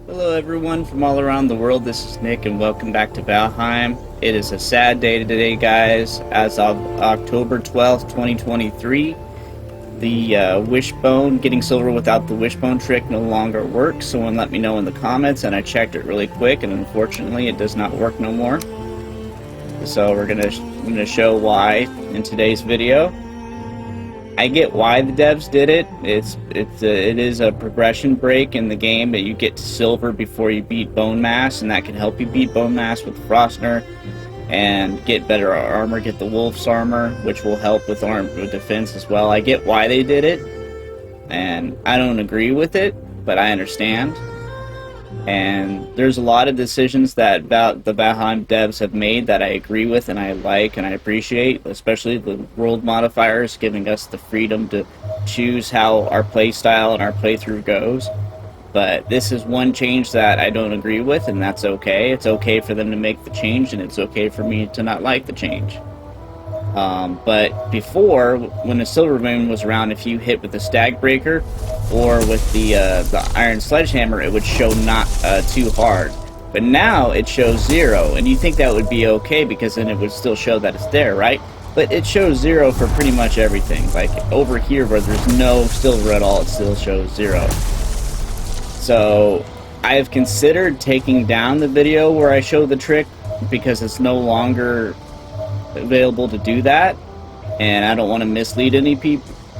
Hello everyone from all around the world, this is Nick and welcome back to Valheim. It is a sad day today, guys. As of October 12th, 2023, the wishbone, getting silver without the wishbone trick no longer works. Someone let me know in the comments and I checked it really quick and unfortunately it does not work no more. So I'm gonna show why in today's video. I get why the devs did it. It is a progression break in the game that you get to silver before you beat bone mass, and that can help you beat bone mass with Frostner and get better armor, get the wolf's armor, which will help with defense as well. I get why they did it, and I don't agree with it, but I understand. And there's a lot of decisions that the Valheim devs have made that I agree with and I like and I appreciate, especially the world modifiers giving us the freedom to choose how our playstyle and our playthrough goes. But this is one change that I don't agree with, and that's okay. It's okay for them to make the change, and it's okay for me to not like the change. But before, when the silver vein was around, if you hit with the stag breaker or with the iron sledgehammer, it would show not too hard. But now it shows 0, and you think that would be okay because then it would still show that it's there, right? But it shows 0 for pretty much everything. Like over here where there's no silver at all, it still shows 0. So I have considered taking down the video where I show the trick because it's no longer available to do that, and I don't want to mislead any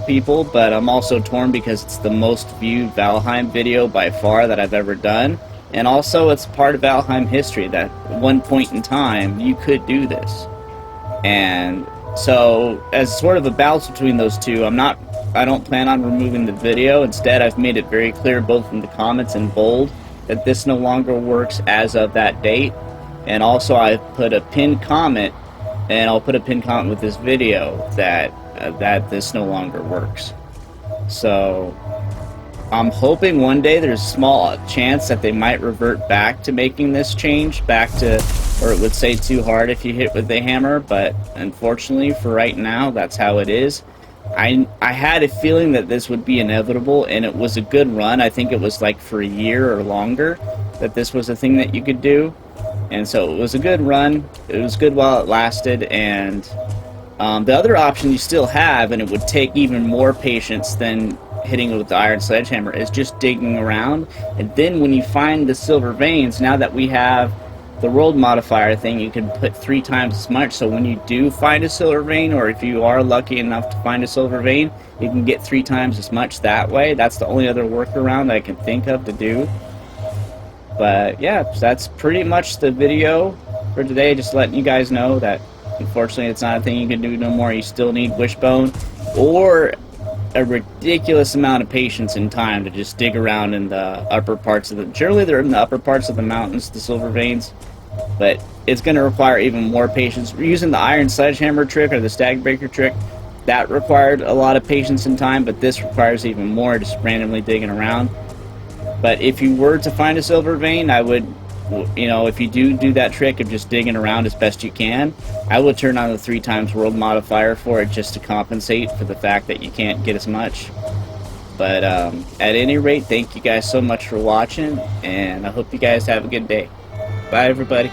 people, but I'm also torn because it's the most viewed Valheim video by far that I've ever done, and also it's part of Valheim history that at one point in time you could do this. And so as sort of a balance between those two, I don't plan on removing the video. Instead, I've made it very clear both in the comments and bold that this no longer works as of that date, and also I've put a pinned comment, and I'll put a pinned comment with this video that this no longer works. So I'm hoping one day there's a small chance that they might revert back to making this change, back to, or it would say too hard if you hit with the hammer, but unfortunately for right now, that's how it is. I had a feeling that this would be inevitable, and it was a good run. I think it was like for a year or longer that this was a thing that you could do. And so it was a good run. It was good while it lasted, and the other option you still have, and it would take even more patience than hitting it with the iron sledgehammer, is just digging around. And then when you find the silver veins, now that we have the world modifier thing, you can put 3 times as much. So when you do find a silver vein, or if you are lucky enough to find a silver vein, you can get 3 times as much that way. That's the only other workaround I can think of to do. But yeah, that's pretty much the video for today. Just letting you guys know that unfortunately it's not a thing you can do no more. You still need wishbone or a ridiculous amount of patience and time to just dig around in the upper parts of generally they're in the upper parts of the mountains, the silver veins, but it's going to require even more patience. Using the iron sledgehammer trick or the stag breaker trick, that required a lot of patience and time, but this requires even more, just randomly digging around. But if you were to find a silver vein, I would, if you do that trick of just digging around as best you can, I would turn on the 3 times world modifier for it just to compensate for the fact that you can't get as much. But at any rate, thank you guys so much for watching, and I hope you guys have a good day. Bye, everybody.